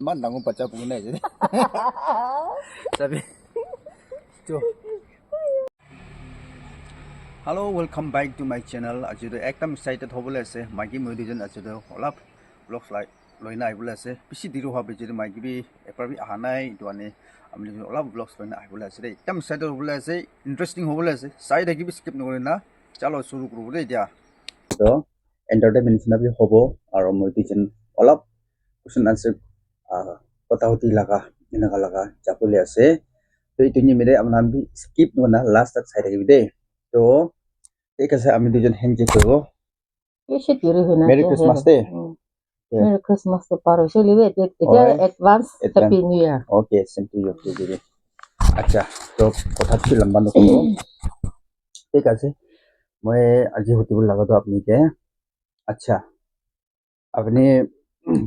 Mandang ko pacha puna aja deh. Sabi. Tuh. Hello, welcome back to my channel. Aja tuh ekdam excited ho boleh se. Magi mau dijen aja tuh olap vlogs like loina ai boleh se. Bisi diru ha beje magi bi eparbi ahanai duane. Amli olap vlogs loina ai boleh se. Ekdam excited ho boleh se. Interesting ho boleh se. Side lagi bi skip nggoleh na. Chalo suru kuru boleh dia. So entertainment nabi hobo. Aro mau dijen olap question answer কথা হতি লাগা এনেকা লাগা যাবলৈ আছে তো এইটো নিমিলে আপোনাৰ আমি স্কিপ ননা লাষ্ট তাক চাই থাকিবি দেই তো ঠিক আছে আমি দুজন হেণ্ডশেক কৰিব মেৰি ক্ৰিসমাস দে মেৰি ক্ৰিসমাস তো পাৰ হৈছে লিবে এতিয়া advance happy new year okay same to you টু দিবি আচ্ছা তো কথা কি লম্বা নকৰো ঠিক আছে মই আজি হতিব লাগাতো আপুনিকে আচ্ছা আপুনি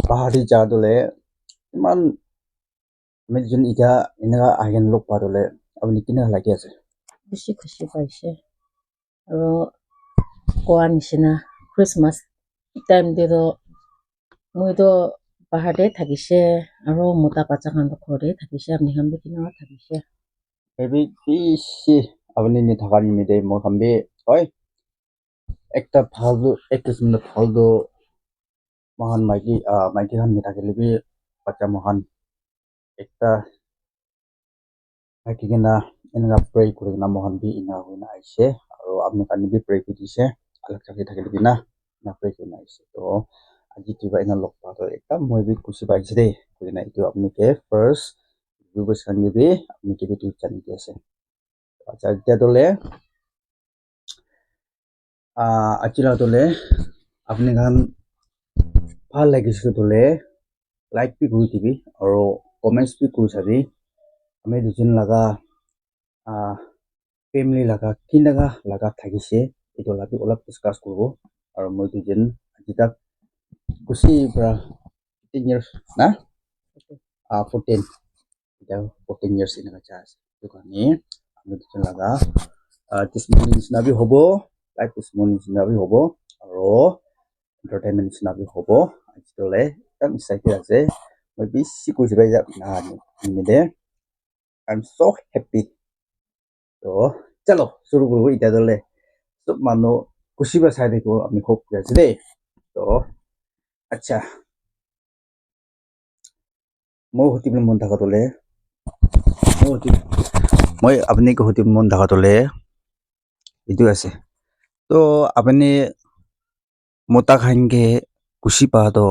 পাহাড়ি যাদলে ইমান আমি যেন ইটা এনেকা আইগেন লগ পাদলে আপুনি কিনে লাগি আছে বেছি খুশি পাইছে আৰু কোৱা নিচিনা ক্ৰিসমাস টাইম দিটো মইতো পাহাৰতে থাকিছে আৰু মোটা বাচ্চাখান ঘৰতে থাকিছে আপুনি খান কিনা থাকিছে হেবি বেছি আপুনি নিথাকা নিমিতে মই খামবি হয় একটা ফালতু একটা কিসমত ফালতু মহান মাইকি খান নিথাকিলেবি বাচ্চা মহান একটা থাকি কিনা এনেকা প্ৰে কৰি কিনা মহান বি ইনা হৈনা আইছে আৰু আপুনি কাৰণে বি প্ৰে কৰি দিছে আলক থাকি থাকিলেবি না না প্ৰে কৰি আইছে তো আজি কিবা এনা লগ পাতো একদম মই বি খুশি পাইছে দেই কৰিনা এইটো আপুনি কে ফাৰ্ষ্ট ভিউৱাৰ্ছ খান বি আপুনি কে বি জানি দি আছে আচ্ছা এতিয়া দলে আচিলা দলে আপুনি খান ভাল লাগিছে দলে লাইক বি কৰি দিবি আৰু কমেন্টছ বি কৰি চাবি আমি দুজন লাগা ফেমিলি লাগা কিনাগা লাগা থাকিছে এইটো লাগি অলপ ডিসকাস কৰিব আৰু মই দুজন আজি তাক খুশি পৰা 15 years না 14 এটা 14 years ইনকা চাস তো কানি আমি দুজন লাগা testimony নাবি হবো লাইভ testimony নাবি হবো আৰু entertainment নাবি হবো আজি দলে একদম এক্সাইটেড আছে মই বেশি খুশি পাই যাব না নিমিদে I'm so happy তো চলো শুরু করব এটা দলে সব মানুষ খুশি বা চাই দেখো আমি খুব আছে দেই তো আচ্ছা মই হতিব মন থাকা দলে মই আপনি হতিব মন থাকা দলে এইটো আছে তো আপনি মোটা খানকে খুশি পা তো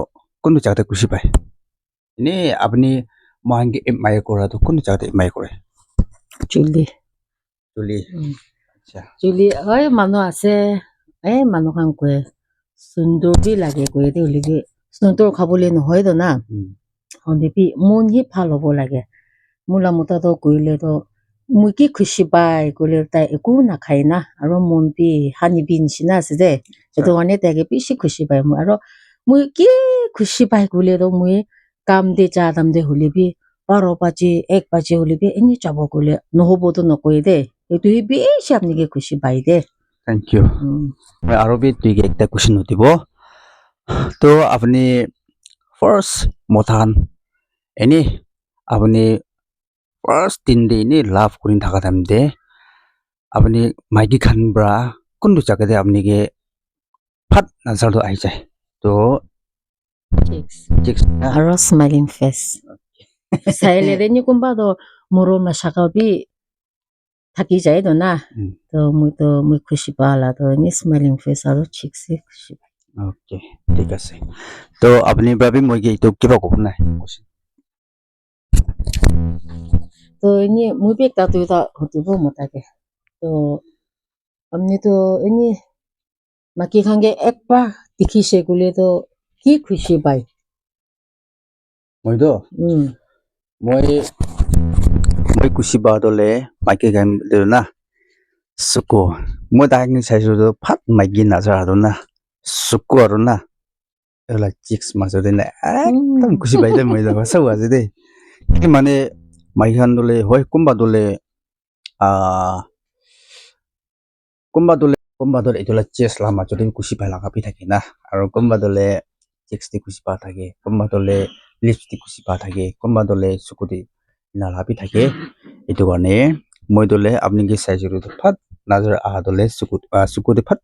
কোন জায়গাতে খুশি পায় এনে আপনি মহানকে এডমায়ার করা তো কোন জায়গাতে এডমায়ার করে জুলি আচ্ছা জুলি হয় মানুহ আছে মানুহ খান কয় সুন্দৰ বি লাগে কয় দে হলিবি সুন্দৰ খাবলৈ নহয় তো না হলিবি মন হি ভাল হ'ব লাগে মোলা মোটাটো কৰিলে তো মই কি খুশি পাই কৰিলে তাই একো নাখায় না আৰু মন বি হানি বি নিচিনা আছে দে সেইটো কাৰণে তাইকে বেছি খুশি পায় মই আৰু মই কি খুশি পাই কৰিলে তো মই কাম দে যা দাম দে হলিবি 12 বাজে 1 বাজে হলিবি এনে যাব কৰিলে নহবতো নকয় দে এইটো হি বেছি আপনিকে খুশি পাই দে থ্যাংক ইউ আৰু বি তুই একটা কোশ্চেন হতিব তো আপনি ফার্স্ট মথান এনি আপনি ফার্স্ট দিন দে এনি লাভ করিন থাকা টাইম দে আপনি মাইকি খান ব্রা কোন জায়গাতে আপনি কে ফাট নাজার তো আই যায় তো আৰু স্মাইলিং ফেস চাইলে নি কোনবা তো মৰম নাচাকা বি থাকি যায় তো না তো মই খুশি পালা তো নি স্মাইলিং ফেস আৰু চিকসে খুশি ওকে ঠিক আছে তো আপনি ভাবি মই কি তো কিবা কব নাই তো ini মই বি একটা তুই তা হতিব মতাকে তো আপনি তো এনি মাকি খানগে একবার দেখিছে গলে তো কি খুশি পাই মই তো মই খুশি পা দলে মাইকি খান না সুকো মই তাকে চাইছো তো ফাট মাইকি নাজার আৰু না সুকো আৰু না এলা চিক্স মাজতে না একদম খুশি পাই দে মই যাবা সব আছে দে কি মানে মাইকি খান দলে হয় কোনবা দলে কোনবা দলে এটোলা চেস লা মাজতে খুশি পাই লাগা পি থাকে না আৰু কোনবা দলে চিক্স দি খুশি পা থাকে কোনবা দলে lipstick kusi pa thake komba dole sukuti ina labi thake etu karne moi dole apni ke size ru phat nazar a dole sukuti phat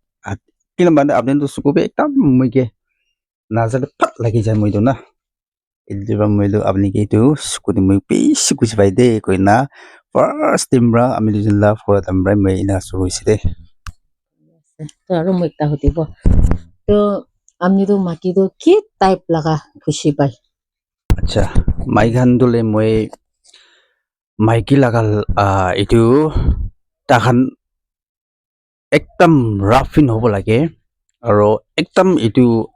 kila mane apni to sukupe ekdam moi ke nazar phat lagi jai moi do na etu ba moi do apni ke tu sukuti moi pe kusi pai de koina first timra ami du la for tamra mai ina suru ise তো আৰু মই এটা সুধিব তো আপনি তো মাকি তো কি টাইপ লাগা খুশি পায় acha mai gan dole moi maiki lagal itu tahan ekdam rafin hobo lage aro ekdam itu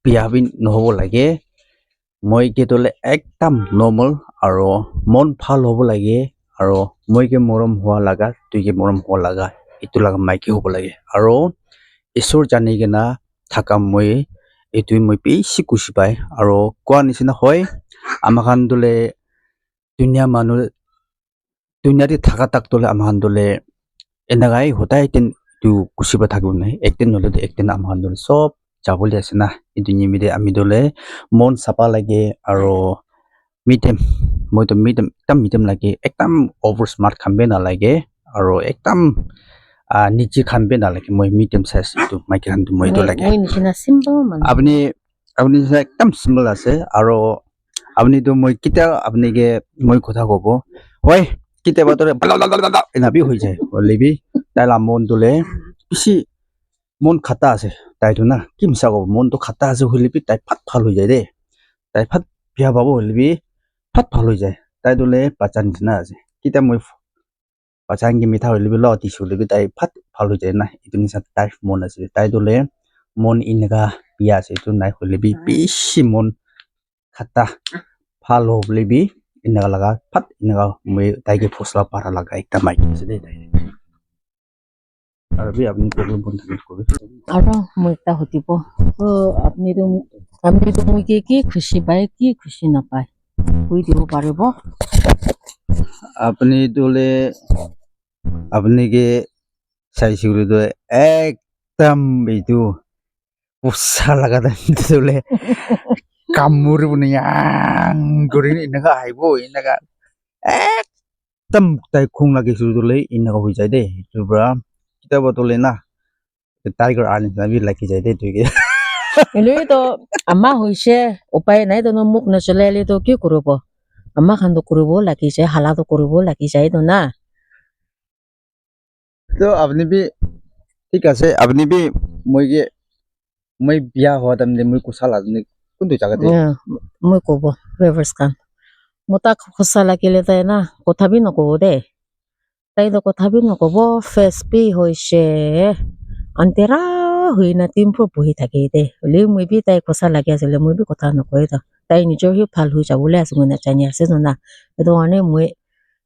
piabin nohobo lage moi ke dole ekdam normal aro mon phal hobo lage aro moi ke morom hua laga tu ke morom hua laga itu laga maiki hobo lage aro isor jani ke na thaka moi itu moi beshi kushi pai aro kwa nisina hoy amakan dole dunia manu dunia di thaka tak dole amakan dole enagai hotai ten tu kusiba thakun nai ekten nole de ekten amakan dole sob jaboli ase na itu nimi de ami dole mon sapa lage aro mitem moi to mitem lage ekdam over smart khambe na lage aro ekdam niche khambe na lage moi mitem size itu mai kan moi to lage মই নিচিনা simple মানুহ আপনি একদম simple আছে aro আপনি তো মই কিটা আপনি ke moi কথা কব ওই কিটা বাতরে এনাবি হই যায় লিবি তাই লা মন দলে বেশি মন খাতা আছে তাই তো না কি মিছা কব মন তো খাতা আছে হইলিবি তাই ফাট ভাল হই যায় দে তাই ফাট বিয়া বাবু হইলিবি ফাট ভাল হই যায় তাই দলে বাচ্চা নিচিনা আছে কিটা মই বাচ্চা কি মিঠা হইলিবি ল টিসু লিবি তাই ফাট ভাল হই যায় না itu নিচা তাই মন আছে তাই দলে মন ইনগা বিয়া আছে itu নাই হইলিবি বেশি মন খাতা ভাল হইলিবি ইনগা লাগা ফাট ইনগা মই তাইকে ফসলা পারা লাগা একটা মাইক আছে দে তাই আর বি আপনি প্রবলেম কোন থাকে করবে আৰু মই এটা সুধিব তো আপনি তো মই কি খুশি পায় কি খুশি নাপায় কৈ দিব পাৰিব আপনি দলে আপনি কে চাইছিগুলো তো একদম এইটো উৎসাহ লাগা দলে কামুর বনি করে ইনাকা আইব ইনাকা একদম তাই খুং লাগিছিল দলে ইনাকা হই যায় দে তুবরা কিতাব দলে না টাইগার আনি যাবি লাগি যায় দে তুই এনেই তো আমাৰ হৈছে উপায় নাই তো মোক নচলালে তো কি কৰিব আমাৰ খানটো কৰিব লাগি যায় হালাটো কৰিব লাগি যায় তো না তো আপনি বি ঠিক আছে আপনি বি মই বিয়া হওয়া তামনে মই কুশাল আপনি কোনটো জায়গাতে মই ক'ব ৰিভাৰ্ছ কাম মোৰ তাক সঁচা লাগিলে তাই না কথা বি নক'ব দে তাইতো কথা বি নক'ব ফেচ বি হৈছে আন্তেৰা হৈ না টিমবোৰ বহি থাকে দে হ'লেও মই বি তাই সঁচা লাগি আছিলে মই বি কথা নকয় তো তাই নিজৰ সি ভাল হৈ যাবলৈ আছে মই নাজানি আছে না সেইটো কাৰণে মই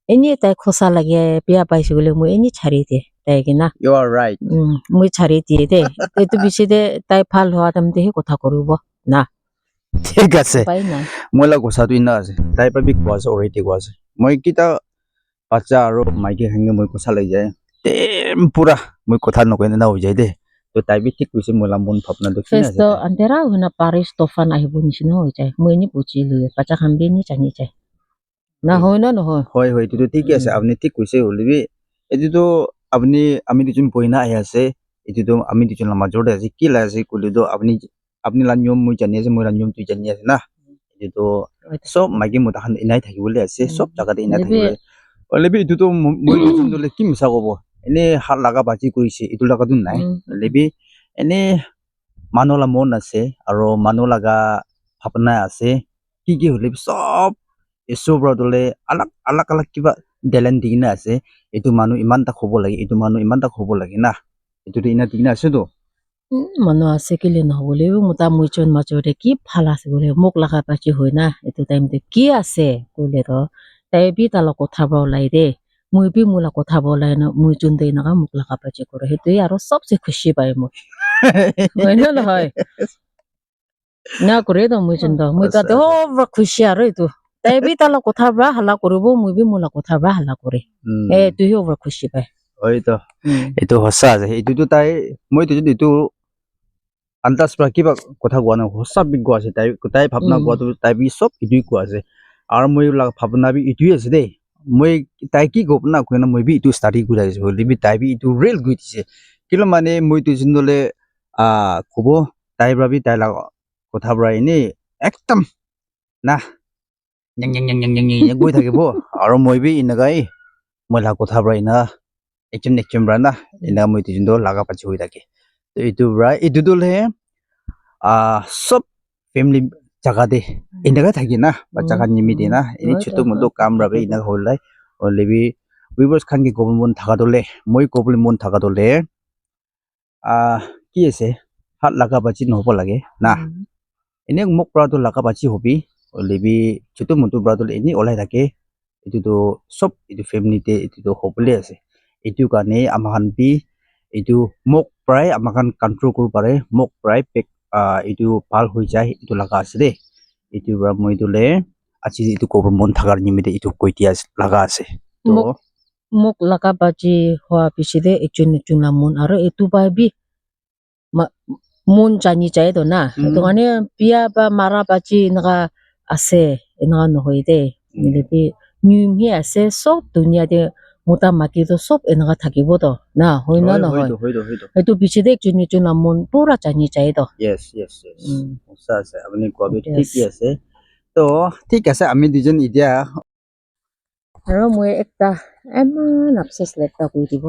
এনেই তাই সঁচা লাগে বিয়া পাইছো বোলে মই এনেই ছাড়ি দিয়ে তাইকে না you are right মই ছাড়ি দিয়ে দে এইটো বেছি দে তাই ভাল হোৱা তাৰমানে সেই কথা কৰিব না ঠিক আছে উপায় নাই মই লা কথাটো ইনা আছে তাই পাবি কোৱা আছে অলৰেডি কোৱা আছে মই কিটা বাচ্চা আৰু মাইকী হাঙ্গে মই কথা লৈ যায় টেম পুৰা মই কথা নকয় না হৈ যায় দে তো তাই বি ঠিক কৈছে মই লা মন ভাৱনা দেখি না ফেচটো আন্তেৰা হৈ না পাৰিছ তফান আহিব নিচিনা হৈ যায় মই এনেই বুজি লৈ বাচ্চা খান বি এনেই জানি যায় না হয় না নহয় হয় হয় এইটো ঠিক আছে আপুনি ঠিক কৈছে হলিবি এইটো আপুনি আমি দুজন বইনা আহি আছে এইটো আমি দুজন মাজতে আছে কি লাগে আছে কলিতো আপনি লা নিয়ম মই জানি আছে মই লা নিয়ম তুই জানি আছে না এইটো সব মাইকী মতাখান ইনাই থাকিবলৈ আছে সব জায়গাতে ইনাই থাকিবলৈ হলিবি এইটো মই দুজন দলে কি মিছা কব এনে হাত লাগা বাজি কৰিছে এইটো লাগাতো নাই হলিবি এনে মানুহ লা মন আছে আৰু মানুহ লাগা ভাৱনা আছে কি হলিবি সব এসব দলে আলাক কিবা ডেলেন দিনা আছে এইটো মানুহ ইমান তা খব লাগে এইটো মানুহ ইমান তা খব লাগে না এইটো ইনা দিনা আছে তো মানুহ আছে কেলে নহ'বলেও মোটা মুইজন মাজতে কি ভাল আছে বোলে মোক লগা পাতি হয় না এইটো টাইমতে কি আছে ক'লে তো তাই বি তাৰ লগত কথা ওলাই দে মই বি মোৰ লগত কথা ওলাই ন মই যোনটো এনেকুৱা মোক লগা পাতি কৰে সেইটোৱে আৰু চবচে খুচি পায় মোক হয় নে নহয় না কৰে তো মই যোনটো মই তাতে খুচি আৰু এইটো তাই বি তাৰ লগত কথা পৰা হাল্লা কৰিব মই বি মোৰ লগত কথা পৰা হাল্লা কৰে এইটোহে অভাৰ খুচি পায় হয়তো এইটো সঁচা আছে এইটোতো তাই মইতো যদি এইটো আন্দাজ পৰা কিবা কথা কোৱা নাই সঁচা বি কোৱা আছে তাই ভাৱনা কোৱাটো তাই বি চব ইটোৱে কোৱা আছে আৰু মই ভাৱনা বি ইটোৱে আছে দেই মই তাই কি ক'ব না কৈ না মই বি ইটো ষ্টাডি কৰি আহিছোঁ হ'লে বি তাই বি ইটো ৰিয়েল গৈ দিছে কিন্তু মানে মইতো যোনদলে ক'ব তাই ভাবি তাই কথা পৰা এনেই একদম না গৈ থাকিব আৰু মই বি এনেকাই মই কথা পৰা এনা একচম পৰা না এনা মই যোনটো লাগা পাতি হৈ থাকে এইটো পৰা এইটো দলে সব ফেমিলি জাগা দে এনেকা থাকে না বাচ্চা খান নিমিতে না এনে ছোট মোটো কাম বাবে এনেকা হলাই অলরেডি উইভার্স খান কি কবল মন থাকা দলে মই কবল মন থাকা দলে কি আছে হাত লাগা পাতি নহব লাগে না এনে মোক পৰা তো লাগা পাতি হবি অলৰেডি ছোট মোটো পৰা দলে এনে ওলাই থাকে এটো সব এটো ফ্যামিলিতে এটো হবলে আছে এটো কারণে আমাখান বি এটো মোক প্রায় আমাখান কন্ট্রোল করব পারে মোক প্রায় এটো ভাল হৈ যায় এটো লাগা আছে দে এটো পৰা মই দলে আজি এটো কবর মন থাকার নিমিতে এটো কই দিয়া লাগা আছে তো মোক লাগা বাজি হওয়া পিছতে একজন না মন আর এটু বি মন জানি যায় তো না এটো মানে বিয়া বা মারা বাজি এনেকা আছে এনেকা নহয় দে মিলেবি নিউমি আছে সব দুনিয়াতে মোটা মাকি তো সব এনেকা থাকিব তো না হয় না নহয় এটু পিছতে একজন না মন পুরা জানি যায় তো yes সঁচা আছে আপনি কবি ঠিকই আছে তো ঠিক আছে আমি দুজন এতিয়া আৰু মই একটা এমান আফসোস লেটা কৈ দিব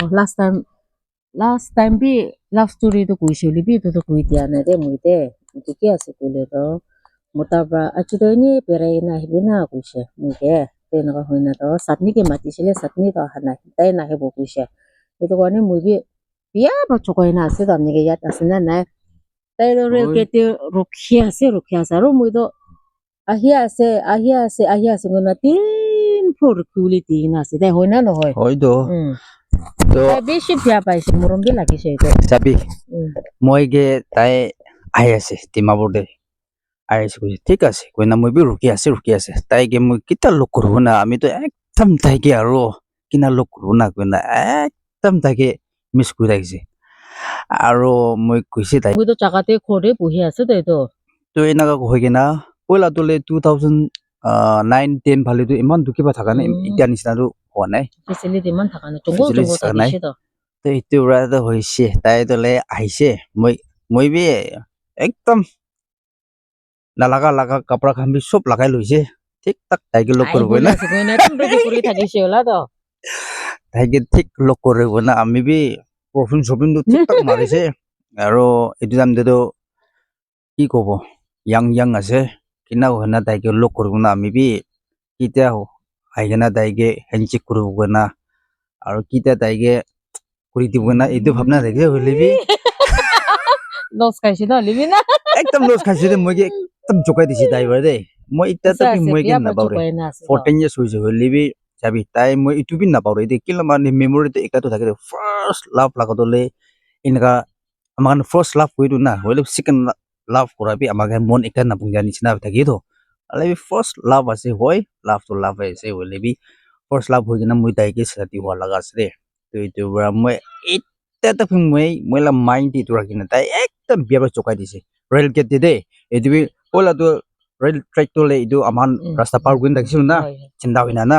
লাষ্ট টাইম বি লাভ ষ্টৰিটো কৈছিলি বি তো কৈ দিয়া নাই দে মই দে ঠিকে আছে কলে তো মোটাৰ পৰা আজি তই এনেই পেৰাই নাহিবি না কৈছে মই দে তেনেকুৱা হয় না তো চাটনিকে মাতিছিলে চাটনি তো অহা নাই তাই নাহিব কৈছে সেইটো কাৰণে মই বি বিয়া চকাই না আছে তাৰমানে ইয়াত আছে না নাই তাই কেতিয়া ৰখি আছে আৰু মইতো আহি আছে মানে 3 ফ্লোর কুলি 3 আছে তাই হয় না নহয় হয়তো তো বেশি বিয়া পাইছে মৰম বি লাগিছে এইটো যাবি মই গে তাই আহি আছে ডিমাপুৰ দে আহি আছে কৈছে ঠিক আছে কৈ না মই বি ৰখি আছে তাইকে মই কিতা লগ কৰিব না আমিতো একদম তাইকে আৰু কিনা লগ কৰিব না কৈ না একদম তাইকে মিছ কৰি থাকিছে আৰু মই কৈছে তাই মইতো জাগাতে ঘৰে বহি আছে তাইতো তো এনেকা হৈ কিনা পইলা তোলে 2009-10 ভালেতো ইমান দুখিবা থাকা নাই এতিয়া নিচিনাটো হোৱা নাই ফেচিলিটি ইমান থাকা নাই জংগল থাকিছে তো তো এইটো ৰাত হৈছে তাই তোলে আহিছে মই বি একদম লাগা কাপড়া খান বি সব লাগাই লৈছে ঠিক তাক তাইকে লগ কৰিব না তাইকে ঠিক লগ কৰিব না আমি বি প্ৰফিন ঠিক তাক মাৰিছে আৰু এইটো টাইমতেতো কি কব ইয়াং আছে কিনা হয় না তাইকে লগ কৰিব না আমি বি কিতিয়া আহি কিনা তাইকে হেণ্ডশেক কৰিব না আৰু কিতিয়া তাইকে কৰি দিব না এইটো ভাবনা থাকে হলে বি লছ খাইছে ন লিবি না একদম লছ খাইছে দে মই একদম জোকাই দিছে তাই বাৰে দেই মই এতিয়া মই কি নাপাওঁ 14 years হৈছে হলে বি যাবি তাই মই ইটো বি নাপাওঁ দে কিলা মানে মেমৰিটো একাটো থাকে ফাৰ্ষ্ট লাভ লাগাতলে এনেকা আমাৰ ফাৰ্ষ্ট লাভ কৰিতো না হলে সেকেন্ড লাভ কৰাবি আমাকে মন একটা নাপুঙ্গা নিচিনা থাকে তো অলরেডি ফার্স্ট লাভ আছে হয় লাভ তো লাভ আছে হলে ফার্স্ট লাভ হৈ কিনা মই তাইকে সাথী হোৱা লাগা আছে দে তো এইটো পৰা মই এটা তো মই লা মাইন্ড ইটো ৰাখি না তাই একদম বিয়া চকাই দিছে ৰেল গেট দে এইটো পলা তো ৰেল ট্ৰেক তো এইটো আমাৰ ৰাস্তা পাৰ কৰি ৰাখিছিল না চিন্তা হৈ না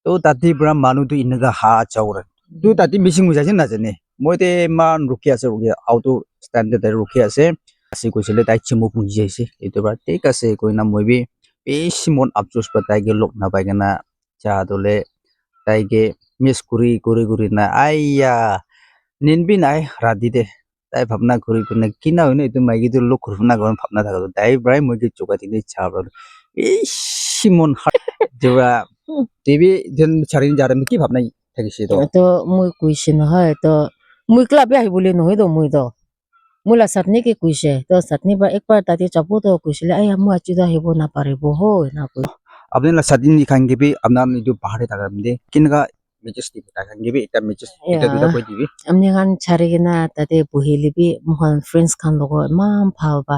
তো তাতে পৰা মানুহটো এনেকা হা চাউৰা তো তাতে মিচিং হৈ যাইছে নাজানে মই তে মান ৰখি আউটো ষ্টেণ্ডতে ৰখি আছে আসি কৈছিলে তাই চিমু পুঁজি যাইছে এইটো পৰা ঠিক আছে কৈ না মই বি বেছি মন আফচোস পা তাইকে লগ নাপাই কিনা চাহতলে তাইকে মিস কৰি না আইয়া নিনবি নাই ৰাতি দে তাই ভাবনা কৰি কিনা হয় না এইটো মাইকীটো লগ কৰিব না ভাবনা থাকা তাই প্ৰায় মই চোকা তিনি চাহ বেছি মন যেবা টিভি যেন চাৰি যাৰে কি ভাবনা থাকিছে তো মই কৈছে নহয় তো মই ক্লাবে আহিবলৈ নহয় তো মই তো মোলা চাটনিকে কৈছে তো চাটনি বা একবাৰ তাতে যাব তো কৈছিলে মই আজি আহিব নাপাৰিব হয় না কৈ আপনি la sadin kan gibi আপনার নিটো পাহাড়ে থাকা মধ্যে কিনকা মেচেস দিবি তাকান gibi এটা মেচেস এটা দুটা কই দিবি আমি গান ছাড়ি কিনা তাতে বহিলিবি মহান ফ্ৰেণ্ডছ খান লগত ইমান ভাল বা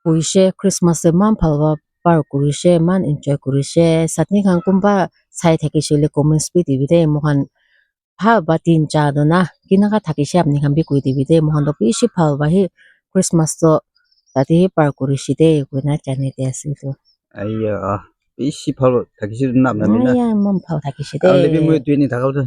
কৈছে খ্ৰীষ্টমাছ ইমান ভাল বা পাৰ কৰিছে ইমান এনজয় কৰিছে চাটনি খান কোনবা চাই থাকিছিলে কমেণ্টছ বি দিবি দে মহান ভাল বা তিন চাৰ না কেনেকা থাকিছে আপুনি খান বি কৈ দিবি দে মহান বেছি ভাল বা সেই Christmas to tadi par kurishi de kuna jane de asitu. Ayya beshi phalo thakisido na namina Aya mom phau thakishi de. lebi moi tuini thakaudo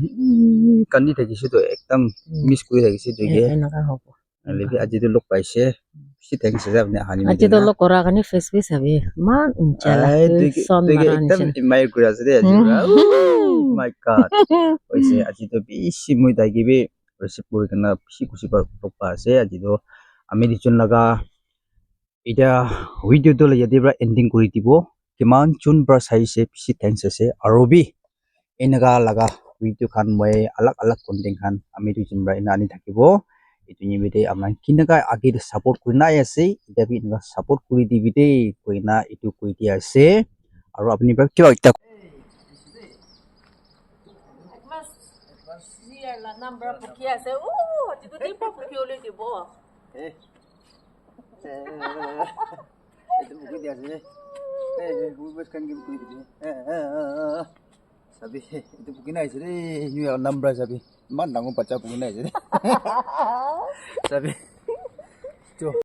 kandi thakisido ekdam miss kuri thakisido ge Enaka hobo. lebi ajido lok paise si thanks sa apne hani Aji to lo kora kani face be sabi man unchala ai son tuge maran ekdam chen. imai kuri ase de aji my god oise ajido beshi moi dagibe receive kuri kana beshi kusi par lok pa ase ajido ami dichon laga ida video to la yadibra ending kuri dibo kiman chun bra sai se beshi thanks ase arobi enaga laga video khan moi alak alak content khan ami tu jimbra ina ani thakibo itu nimite amai kinaga age de support kurina ase itabi inga support kuri dibite koina itu koi dia ase aro apni ba kyo ekta Mas siya la number puki ase. Aji to tipo puki ole dibo. itu buku dia ase buku bes kan gitu sabi itu buku na ase ni number sabi man nango pacha buku na ase sabi